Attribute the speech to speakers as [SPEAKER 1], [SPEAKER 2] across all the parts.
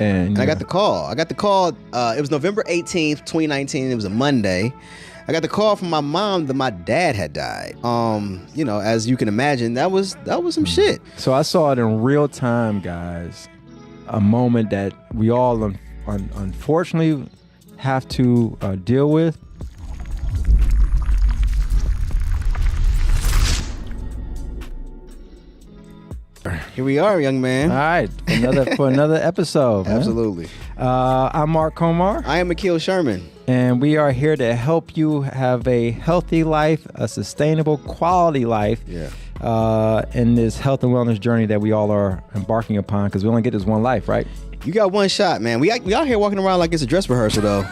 [SPEAKER 1] And
[SPEAKER 2] I got the call. It was November 18th, 2019. It was a Monday. I got the call from my mom that my dad had died. As you can imagine, that was some shit.
[SPEAKER 1] So I saw it in real time, guys. A moment that we all unfortunately have to deal with.
[SPEAKER 2] Here we are, young man.
[SPEAKER 1] All right, for another episode. Man.
[SPEAKER 2] Absolutely.
[SPEAKER 1] I'm Mark Komar.
[SPEAKER 2] I am Akil Sherman.
[SPEAKER 1] And we are here to help you have a healthy life, a sustainable quality life. In this health and wellness journey that we all are embarking upon, because we only get this one life, right?
[SPEAKER 2] You got one shot, man. We out here walking around like it's a dress rehearsal, though.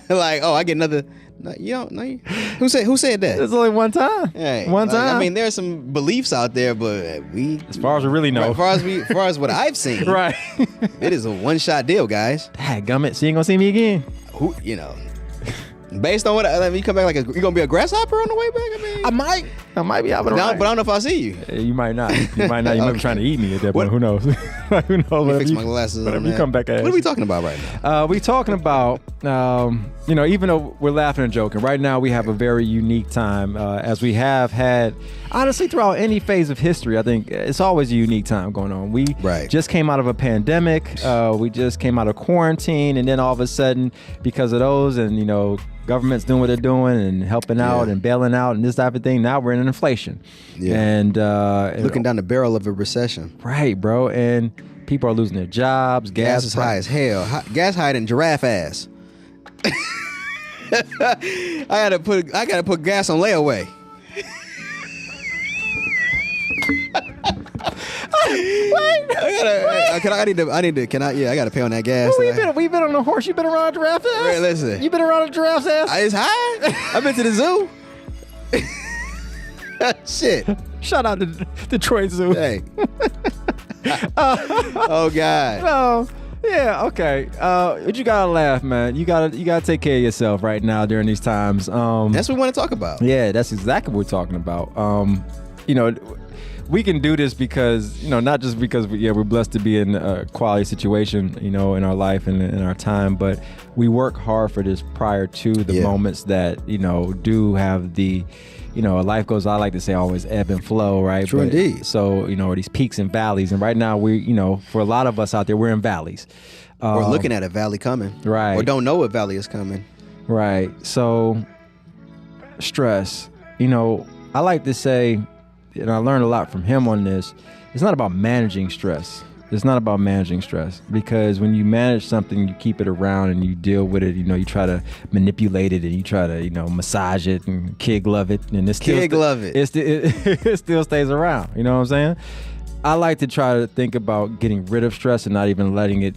[SPEAKER 2] Like, I get another. No, who said that?
[SPEAKER 1] It's only one time.
[SPEAKER 2] Hey,
[SPEAKER 1] one time.
[SPEAKER 2] I mean, there's some beliefs out there, but
[SPEAKER 1] as far as we really know,
[SPEAKER 2] as far as what I've seen,
[SPEAKER 1] right?
[SPEAKER 2] It is a one-shot deal, guys.
[SPEAKER 1] Dadgummit, so you ain't gonna see me again.
[SPEAKER 2] Based on what you come back like, you gonna be a grasshopper on the way back?
[SPEAKER 1] I might be out of the
[SPEAKER 2] but I don't know if I'll see you.
[SPEAKER 1] You might not. You might be trying to eat me at that point. Who knows? Who knows?
[SPEAKER 2] Let me fix my glasses.
[SPEAKER 1] But if you come back,
[SPEAKER 2] what are we talking about right now?
[SPEAKER 1] We talking about, even though we're laughing and joking, right now we have a very unique time, as we have had, honestly, throughout any phase of history. I think it's always a unique time going on. We just came out of a pandemic. We just came out of quarantine, and then all of a sudden, because of those, and government's doing what they're doing and helping out and bailing out and this type of thing. Now we're in an inflation. And
[SPEAKER 2] looking down the barrel of a recession.
[SPEAKER 1] Right, bro. And people are losing their jobs.
[SPEAKER 2] Gas is high as hell. Gas higher than giraffe ass. I gotta put gas on layaway. I gotta pay on that gas.
[SPEAKER 1] We've been on a horse. You been around a giraffe ass?
[SPEAKER 2] Wait, listen.
[SPEAKER 1] You been around a giraffe's ass?
[SPEAKER 2] It's high. I've been to the zoo. Shit.
[SPEAKER 1] Shout out to Detroit Zoo.
[SPEAKER 2] Hey. Oh God.
[SPEAKER 1] No. Yeah. Okay. But you gotta laugh, man. You gotta take care of yourself right now during these times.
[SPEAKER 2] That's what we want to talk about.
[SPEAKER 1] Yeah, that's exactly what we're talking about. We can do this because, not just because we're blessed to be in a quality situation, in our life and in our time, but we work hard for this prior to the moments that, do have the, life goes, I like to say, always ebb and flow, right?
[SPEAKER 2] True indeed.
[SPEAKER 1] So, these peaks and valleys. And right now we, for a lot of us out there, we're in valleys.
[SPEAKER 2] We're looking at a valley coming.
[SPEAKER 1] Right.
[SPEAKER 2] Or don't know what valley is coming.
[SPEAKER 1] Right. So stress, I like to say, and I learned a lot from him on this, it's not about managing stress. It's not about managing stress, because when you manage something, you keep it around and you deal with it. You try to manipulate it and you try to, massage it and kid glove it, and it still stays around. You know what I'm saying? I like to try to think about getting rid of stress and not even letting it,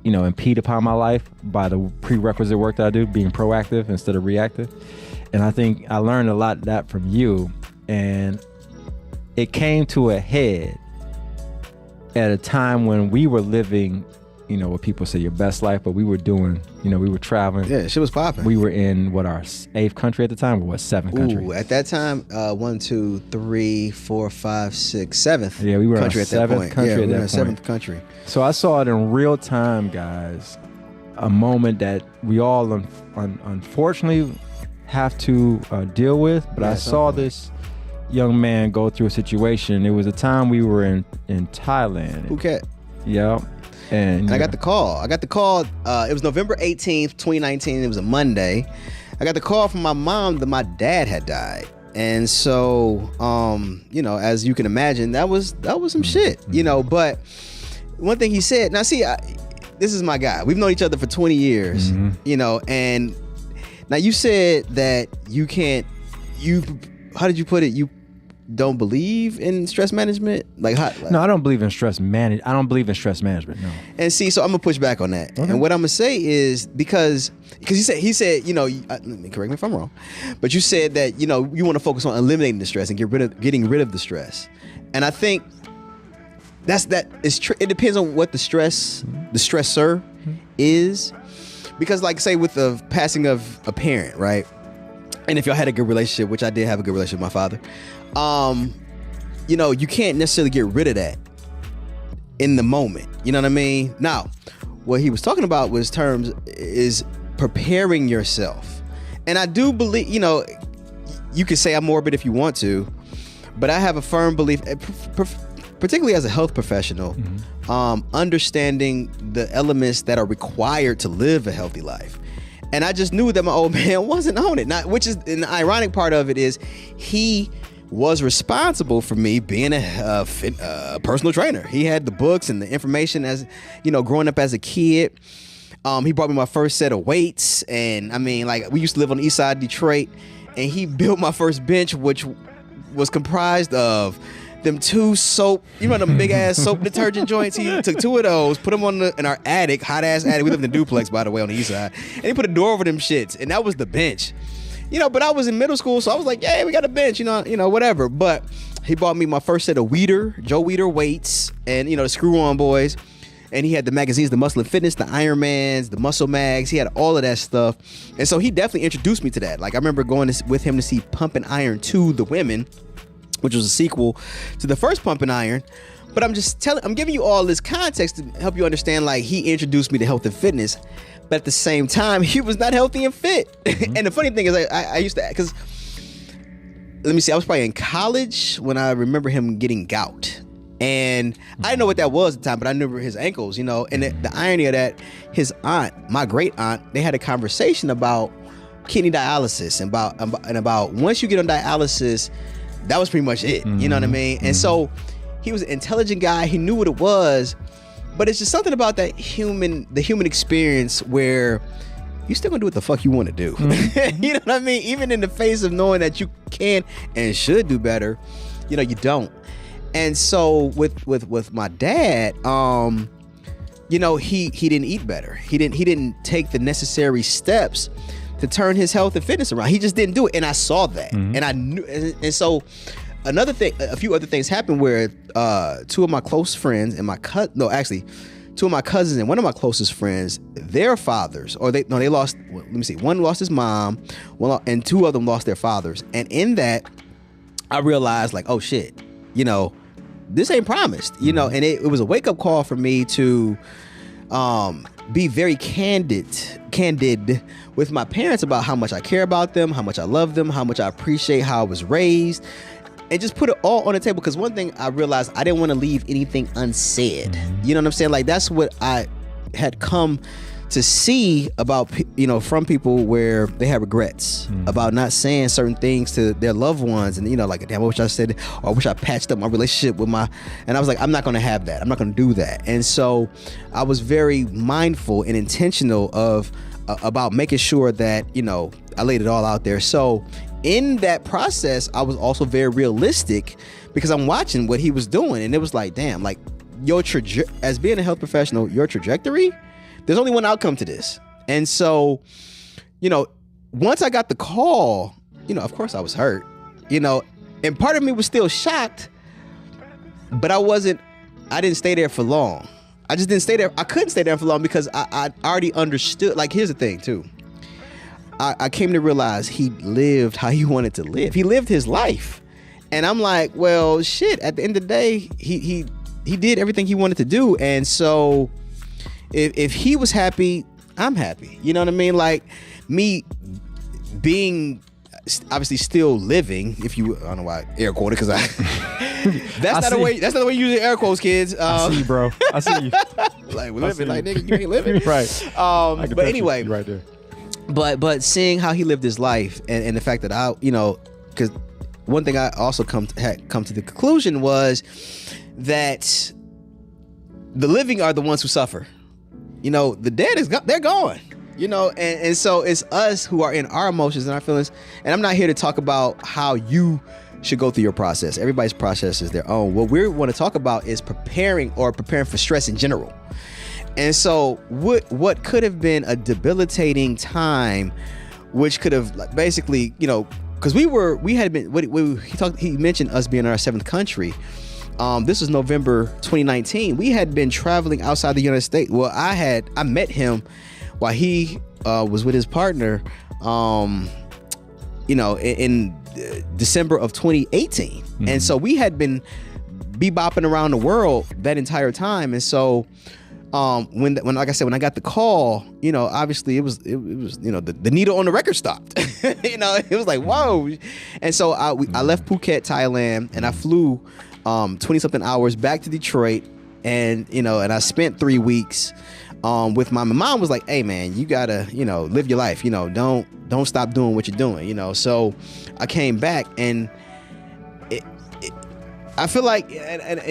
[SPEAKER 1] impede upon my life by the prerequisite work that I do, being proactive instead of reactive. And I think I learned a lot of that from you. And it came to a head at a time when we were living, what people say your best life, but we were doing, we were traveling.
[SPEAKER 2] Yeah, shit was popping.
[SPEAKER 1] We were in our 8th country at the time, or what, 7th country?
[SPEAKER 2] Ooh, at that time, 1, 2, 3, 4, 5, 6, 7th.
[SPEAKER 1] Yeah, we were
[SPEAKER 2] country
[SPEAKER 1] in
[SPEAKER 2] at that point.
[SPEAKER 1] Country
[SPEAKER 2] yeah, we
[SPEAKER 1] at
[SPEAKER 2] were
[SPEAKER 1] that
[SPEAKER 2] in 7th country.
[SPEAKER 1] So I saw it in real time, guys. A moment that we all unfortunately have to deal with. But I saw this young man go through a situation. It was a time we were in Thailand.
[SPEAKER 2] Phuket.
[SPEAKER 1] Yeah. And
[SPEAKER 2] I got the call. It was November 18th, 2019. It was a Monday. I got the call from my mom that my dad had died. And so, as you can imagine, that was some shit, but one thing he said, now see, this is my guy. We've known each other for 20 years, and now you said that how did you put it? You don't believe in stress management? No,
[SPEAKER 1] I don't believe in stress management. I don't believe in stress management, no.
[SPEAKER 2] And see, so I'm gonna push back on that. Okay. And what I'm gonna say is because he said, let me correct me if I'm wrong, but you said that, you want to focus on eliminating the stress and getting rid of the stress. And I think it depends on what the stressor is. Because say with the passing of a parent, right? And if y'all had a good relationship, which I did have a good relationship with my father, you can't necessarily get rid of that in the moment. You know what I mean? Now, what he was talking about was is preparing yourself. And I do believe, you can say I'm morbid if you want to, but I have a firm belief, particularly as a health professional, understanding the elements that are required to live a healthy life. And I just knew that my old man wasn't on it. Which is, and the ironic part of it is, he was responsible for me being a personal trainer. He had the books and the information as, growing up as a kid. He brought me my first set of weights. And I mean, like, we used to live on the east side of Detroit, and he built my first bench, which was comprised of them two soap, them big ass soap detergent joints. He took two of those, put them in our attic, hot ass attic. We lived in a duplex, by the way, on the east side. And he put a door over them shits, and that was the bench. But I was in middle school, so I was like, yeah, we got a bench, whatever. But he bought me my first set of Joe Weider weights, and the Screw-On Boys. And he had the magazines, the Muscle and Fitness, the Ironmans, the Muscle Mags. He had all of that stuff. And so he definitely introduced me to that. Like, I remember going with him to see Pump and Iron 2, The Women, which was a sequel to the first Pump and Iron. But I'm giving you all this context to help you understand, like, he introduced me to health and fitness, but at the same time, he was not healthy and fit. And the funny thing is, I used to, because, let me see, I was probably in college when I remember him getting gout. And I didn't know what that was at the time, but I remember his ankles, and the irony of that, his aunt, my great aunt, they had a conversation about kidney dialysis and about once you get on dialysis, that was pretty much it. You know what I mean? And so he was an intelligent guy. He knew what it was, but it's just something about the human experience where you still gonna do what the fuck you want to do. You know what I mean? Even in the face of knowing that you can and should do better, you don't. And so with my dad, he didn't eat better. He didn't take the necessary steps to turn his health and fitness around. He just didn't do it, and I saw that, and I knew. And so a few other things happened where two of my close friends and two of my cousins and one of my closest friends, their fathers, they lost. Let me see. One lost his mom, and two of them lost their fathers. And in that, I realized, like, oh shit, this ain't promised, and it was a wake up call for me to be very candid with my parents about how much I care about them, how much I love them, how much I appreciate how I was raised, and just put it all on the table. Because one thing I realized, I didn't want to leave anything unsaid. You know what I'm saying? Like, that's what I had come to see about, from people where they have regrets about not saying certain things to their loved ones. And, like, damn, I wish I said, or I wish I patched up my relationship with and I was like, I'm not going to have that. I'm not going to do that. And so I was very mindful and intentional about making sure that, I laid it all out there. So in that process, I was also very realistic because I'm watching what he was doing. And it was like, damn, like, as being a health professional, your trajectory, there's only one outcome to this. And so, once I got the call, of course I was hurt, and part of me was still shocked, but I didn't stay there for long. I just didn't stay there. I couldn't stay there for long because I already understood. Like, here's the thing too. I came to realize he lived how he wanted to live. He lived his life. And I'm like, well, shit, at the end of the day, he did everything he wanted to do. And so if he was happy, I'm happy. You know what I mean? Like, me being obviously still living, I don't know why I air quoted, because that's not the way you use air quotes, kids.
[SPEAKER 1] I see you, bro. I see you.
[SPEAKER 2] Like, we're living, like, nigga, you ain't living.
[SPEAKER 1] Right.
[SPEAKER 2] But anyway,
[SPEAKER 1] right there.
[SPEAKER 2] But seeing how he lived his life and the fact that because one thing I also had come to the conclusion was that the living are the ones who suffer. The dead they're gone. And so it's us who are in our emotions and our feelings. And I'm not here to talk about how you should go through your process. Everybody's process is their own. What we want to talk about is preparing for stress in general. And so what could have been a debilitating time, which could have basically, because he mentioned us being in our 7th country. This was November 2019. We had been traveling outside the United States. Well, I met him while he was with his partner, in December of 2018. And so we had been bebopping around the world that entire time. And so when like I said, when I got the call, you know, obviously it was you know, the needle on the record stopped. You know, it was like, whoa. And so I left Phuket, Thailand, and I flew 20 something hours back to Detroit, and you know, and I spent 3 weeks with my mom. Was like, hey man, you gotta, you know, live your life, you know, don't stop doing what you're doing, you know. So I came back, and I feel like and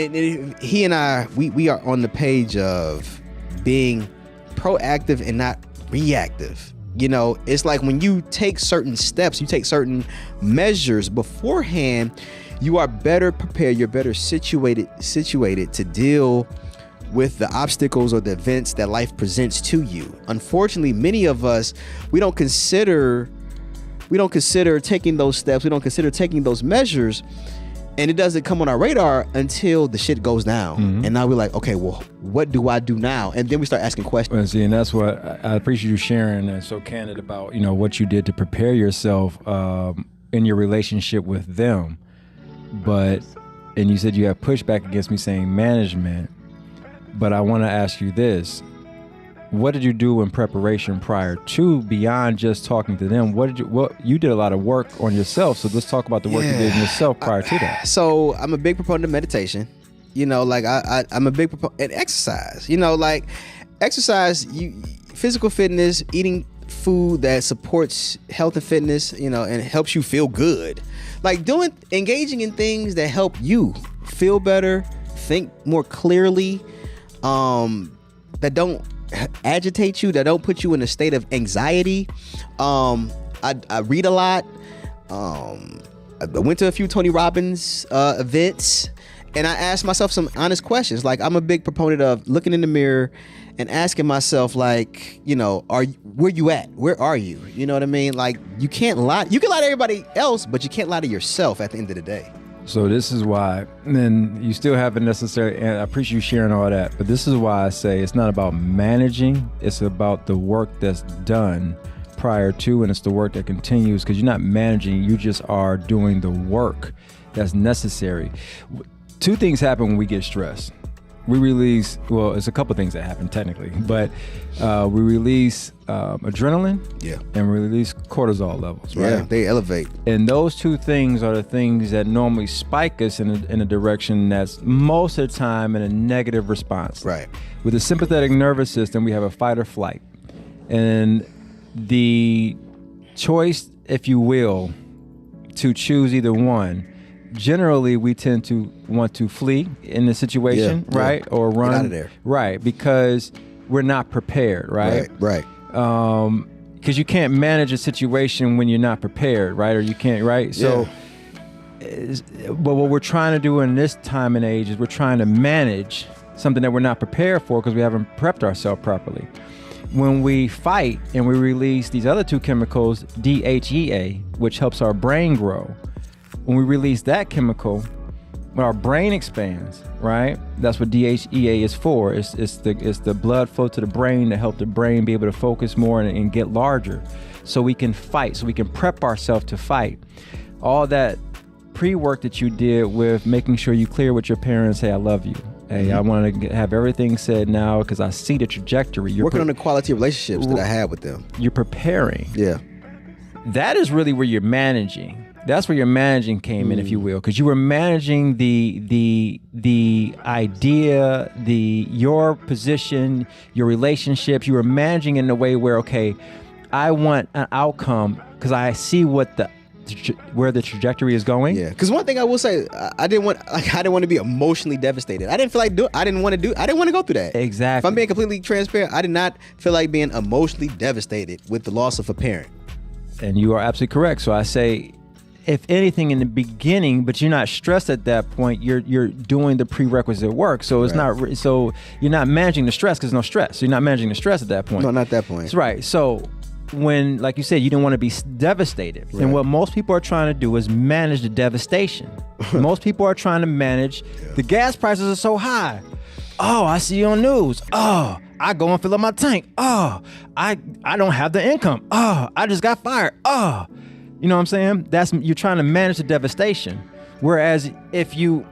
[SPEAKER 2] he and I, we are on the page of being proactive and not reactive. You know, it's like when you take certain steps, you take certain measures beforehand, you are better prepared, you're better situated to deal with the obstacles or the events that life presents to you. Unfortunately, many of us, we don't consider taking those steps, we don't consider taking those measures, and it doesn't come on our radar until the shit goes down. Mm-hmm. And now we're like, okay, well, what do I do now? And then we start asking questions.
[SPEAKER 1] Well, see, and that's what I appreciate you sharing and so candid about, you know, what you did to prepare yourself in your relationship with them. And you said you have pushback against me saying management, but I want to ask you this. What did you do in preparation prior to, beyond just talking to them? You did a lot of work on yourself. So let's talk about the work you did on yourself prior to that.
[SPEAKER 2] So I'm a big proponent of meditation. You know, like I'm a big proponent, and exercise. You know, like exercise, physical fitness, eating food that supports health and fitness, you know, and helps you feel good. Like engaging in things that help you feel better, think more clearly, that don't agitate you, that don't put you in a state of anxiety. I read a lot. I went to a few Tony Robbins events, and I asked myself some honest questions. Like, I'm a big proponent of looking in the mirror and asking myself, like, you know, where you at? Where are you? You know what I mean? Like, you can't lie. You can lie to everybody else, but you can't lie to yourself at the end of the day.
[SPEAKER 1] So this is why, and then you still haven't necessarily, and I appreciate you sharing all that, but this is why I say it's not about managing, it's about the work that's done prior to, and it's the work that continues, because you're not managing, you just are doing the work that's necessary. Two things happen when we get stressed. We release, well, it's a couple things that happen technically, but we release adrenaline, and we release cortisol levels, right?
[SPEAKER 2] Yeah, they elevate.
[SPEAKER 1] And those two things are the things that normally spike us in a direction that's most of the time in a negative response.
[SPEAKER 2] Right.
[SPEAKER 1] With the sympathetic nervous system, we have a fight or flight. And the choice, if you will, to choose either one, generally we tend to want to flee in the situation, right? Or run.
[SPEAKER 2] Get out of there.
[SPEAKER 1] Right, because we're not prepared, right?
[SPEAKER 2] Right.
[SPEAKER 1] Because you can't manage a situation when you're not prepared, right? Or you can't, right? So, but what we're trying to do in this time and age is we're trying to manage something that we're not prepared for because we haven't prepped ourselves properly. When we fight and we release these other two chemicals, DHEA, which helps our brain grow, when we release that chemical, when our brain expands, right? That's what DHEA is for. It's the blood flow to the brain to help the brain be able to focus more and get larger, so we can fight, so we can prep ourselves to fight. All that pre-work that you did with making sure you clear with your parents, hey, I love you. Hey, I want to have everything said now because I see the trajectory. You're
[SPEAKER 2] working on the quality of relationships that I had with them.
[SPEAKER 1] You're preparing.
[SPEAKER 2] Yeah.
[SPEAKER 1] That is really where you're managing. That's where your managing came in, if you will, because you were managing the idea, your position, your relationships. You were managing in a way where, okay, I want an outcome because I see where the trajectory is going.
[SPEAKER 2] Yeah, because one thing I will say, I didn't want to be emotionally devastated. I didn't feel like I didn't want to go through that.
[SPEAKER 1] Exactly.
[SPEAKER 2] If I'm being completely transparent, I did not feel like being emotionally devastated with the loss of a parent.
[SPEAKER 1] And you are absolutely correct. So I say, if anything in the beginning, but you're not stressed at that point, you're doing the prerequisite work. So it's not, so you're not managing the stress because there's no stress. So you're not managing the stress at that point.
[SPEAKER 2] No, not that point.
[SPEAKER 1] That's right. So when, like you said, you didn't want to be devastated. Right. And what most people are trying to do is manage the devastation. Most people are trying to manage, the gas prices are so high. Oh, I see you on news. Oh, I go and fill up my tank. Oh, I don't have the income. Oh, I just got fired. Oh, you know what I'm saying? You're trying to manage the devastation. Whereas if you're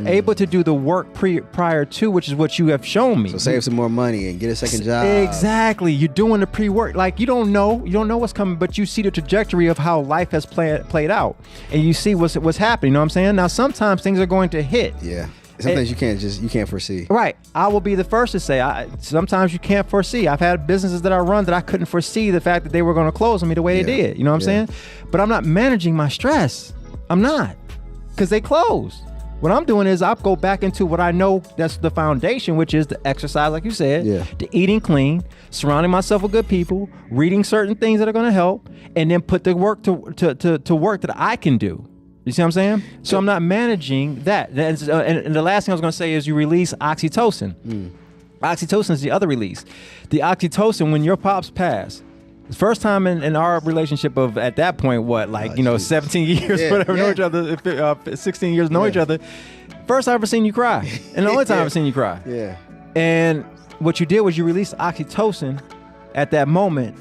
[SPEAKER 1] able to do the work prior to, which is what you have shown me.
[SPEAKER 2] So save some more money and get a second job.
[SPEAKER 1] Exactly. You're doing the pre-work. Like you don't know what's coming, but you see the trajectory of how life has played out. And you see what's happening. You know what I'm saying? Now sometimes things are going to hit.
[SPEAKER 2] Yeah. Sometimes you can't foresee.
[SPEAKER 1] Right. I will be the first to say sometimes you can't foresee. I've had businesses that I run that I couldn't foresee the fact that they were going to close on me the way they did. You know what I'm saying? But I'm not managing my stress. I'm not. Because they closed. What I'm doing is I'll go back into what I know that's the foundation, which is the exercise, like you said, the eating clean, surrounding myself with good people, reading certain things that are going to help, and then put the work to work that I can do. You see what I'm saying? So I'm not managing that. And the last thing I was going to say is you release oxytocin. Oxytocin is the other release. The oxytocin, when your pops pass, the first time in our relationship of at that point, 17 years, whatever, know each other, 16 years know each other. First I ever seen you cry, and the only time I ever seen you cry.
[SPEAKER 2] Yeah.
[SPEAKER 1] And what you did was you released oxytocin at that moment,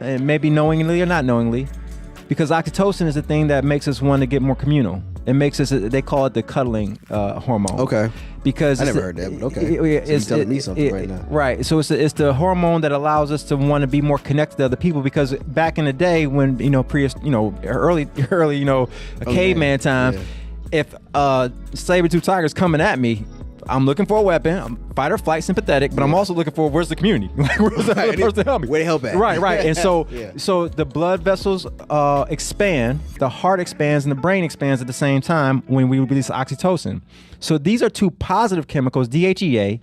[SPEAKER 1] and maybe knowingly or not knowingly, because oxytocin is the thing that makes us want to get more communal. It makes us, they call it the cuddling hormone.
[SPEAKER 2] Okay.
[SPEAKER 1] Because
[SPEAKER 2] I never heard that, but okay. You're telling me something right now.
[SPEAKER 1] Right. So it's the hormone that allows us to want to be more connected to other people, because back in the day when, early, caveman time, if saber-tooth tiger's coming at me, I'm looking for a weapon. I'm fight or flight, sympathetic, but I'm also looking for where's the community? Like, where's the other person to help me?
[SPEAKER 2] Where to help at?
[SPEAKER 1] Right. And so, so the blood vessels expand, the heart expands, and the brain expands at the same time when we release oxytocin. So these are two positive chemicals, DHEA,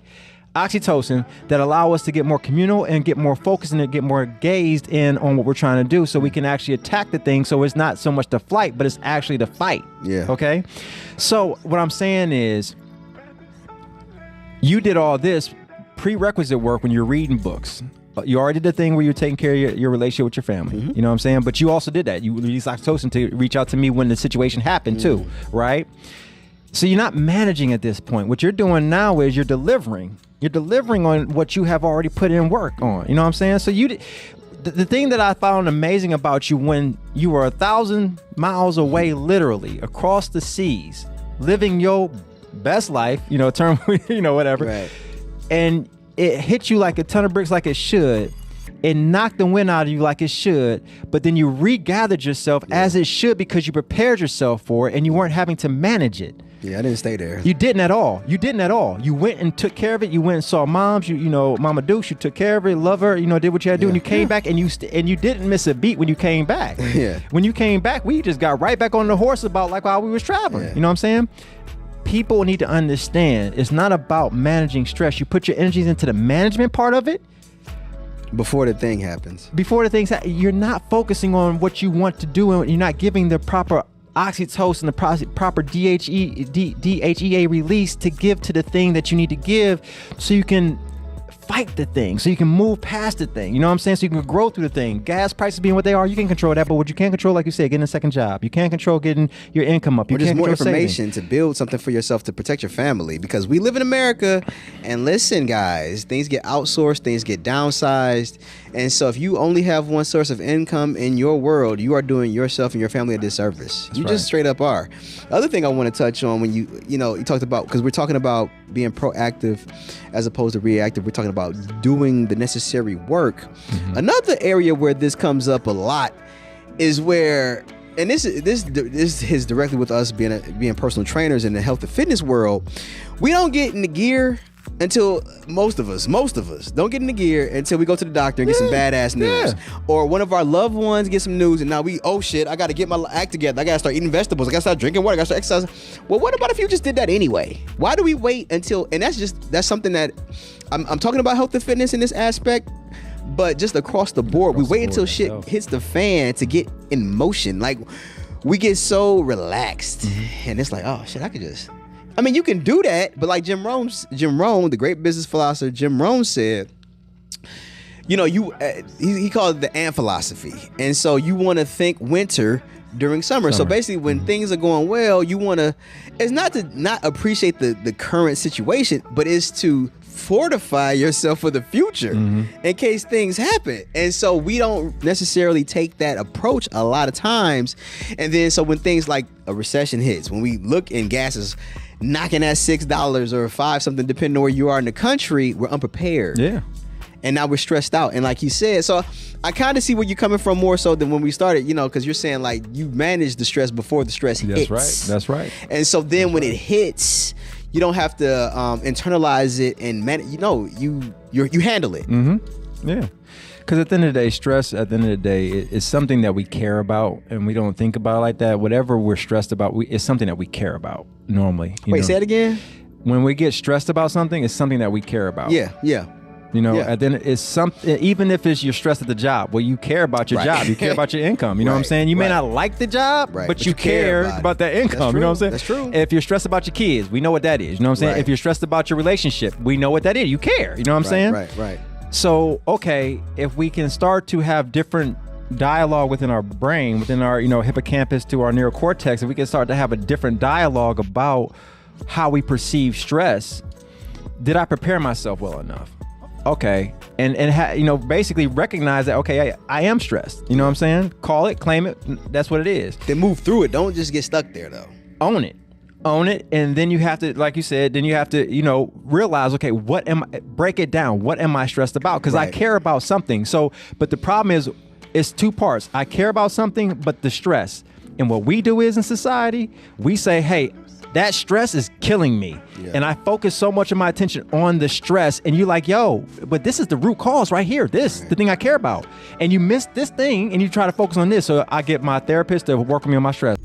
[SPEAKER 1] oxytocin, that allow us to get more communal and get more focused and get more gazed in on what we're trying to do, so we can actually attack the thing. So it's not so much the flight, but it's actually the fight. Yeah. Okay. So what I'm saying is, you did all this prerequisite work when you're reading books. You already did the thing where you're taking care of your relationship with your family. You know what I'm saying? But you also did that. You released oxytocin to reach out to me when the situation happened too, right? So you're not managing at this point. What you're doing now is you're delivering. You're delivering on what you have already put in work on. You know what I'm saying? So the thing that I found amazing about you, when you were 1,000 miles away, literally across the seas, living your best life, whatever. Right. And it hit you like a ton of bricks, like it should. It knocked the wind out of you like it should, but then you regathered yourself as it should, because you prepared yourself for it and you weren't having to manage it.
[SPEAKER 2] Yeah, I didn't stay there.
[SPEAKER 1] You didn't at all. You went and took care of it. You went and saw moms. Mama Dukes. You took care of it, love her. Did what you had to do, and you came back, and you didn't miss a beat when you came back. Yeah. When you came back, we just got right back on the horse about like while we was traveling. Yeah. You know what I'm saying? People need to understand, it's not about managing stress. You put your energies into the management part of it
[SPEAKER 2] before the thing happens.
[SPEAKER 1] You're not focusing on what you want to do, and you're not giving the proper oxytocin, the proper DHEA release to give to the thing that you need to give, so you can fight the thing, so you can move past the thing. You know what I'm saying? So you can grow through the thing. Gas prices being what they are, you can control that, but what you can't control, like you said, getting a second job. You can't control getting your income up. You can't control
[SPEAKER 2] more information saving. To build something for yourself to protect your family, because we live in America, and listen, guys, things get outsourced, things get downsized, and so if you only have one source of income in your world, you are doing yourself and your family a disservice. That's just straight up are. The other thing I want to touch on, when you talked about, because we're talking about being proactive as opposed to reactive, we're talking about doing the necessary work. Mm-hmm. Another area where this comes up a lot is where, and this is directly with us being personal trainers in the health and fitness world, we don't get in the gear until most of us don't get in the gear until we go to the doctor and get some badass news, or one of our loved ones get some news, and now oh shit, I got to get my act together. I got to start eating vegetables. I got to start drinking water. I got to start exercising. Well, what about if you just did that anyway? Why do we wait until? And that's something that I'm talking about health and fitness in this aspect, but just across the board, we wait until shit hits the fan to get in motion. Like, we get so relaxed, and it's like, oh shit, I could just. I mean, you can do that, but like Jim Rohn, the great business philosopher, Jim Rohn said, he called it the ant philosophy. And so you want to think winter during summer. So basically, when things are going well, you want to, it's not to not appreciate the current situation, but it's to fortify yourself for the future in case things happen. And so we don't necessarily take that approach a lot of times. And then so when things like a recession hits, when we look and gas is knocking at $6 or $5 something, depending on where you are in the country, we're unprepared.
[SPEAKER 1] Yeah.
[SPEAKER 2] And now we're stressed out. And like you said, so I kind of see where you're coming from more so than when we started, you know, because you're saying like you manage the stress before the stress hits.
[SPEAKER 1] That's right.
[SPEAKER 2] And so then when it hits, you don't have to internalize it and you handle it.
[SPEAKER 1] Yeah. Because at the end of the day, stress, is something that we care about, and we don't think about it like that. Whatever we're stressed about, it's something that we care about normally.
[SPEAKER 2] Wait, say it again?
[SPEAKER 1] When we get stressed about something, it's something that we care about.
[SPEAKER 2] Yeah.
[SPEAKER 1] You know, and then it's something, even if it's you're stressed at the job, well, you care about your job, you care about your income. You know what I'm saying? You may not like the job, but you care about that income. You know what I'm saying?
[SPEAKER 2] That's true.
[SPEAKER 1] If you're stressed about your kids, we know what that is. You know what I'm saying? If you're stressed about your relationship, we know what that is. You care. You know what I'm saying?
[SPEAKER 2] Right.
[SPEAKER 1] So, okay, if we can start to have different dialogue within our brain, within our, hippocampus to our neocortex, if we can start to have a different dialogue about how we perceive stress, did I prepare myself well enough? Okay. And basically recognize that, okay, I am stressed. You know what I'm saying? Call it, claim it. That's what it is.
[SPEAKER 2] Then move through it. Don't just get stuck there though.
[SPEAKER 1] Own it. And then you have to, like you said, realize, okay, break it down. What am I stressed about? Because I care about something. So, but the problem is, it's two parts. I care about something, but the stress. And what we do is in society, we say, hey, that stress is killing me. Yeah. And I focus so much of my attention on the stress. And you're like, yo, but this is the root cause right here. This, the thing I care about. And you miss this thing and you try to focus on this. So I get my therapist to work with me on my stress.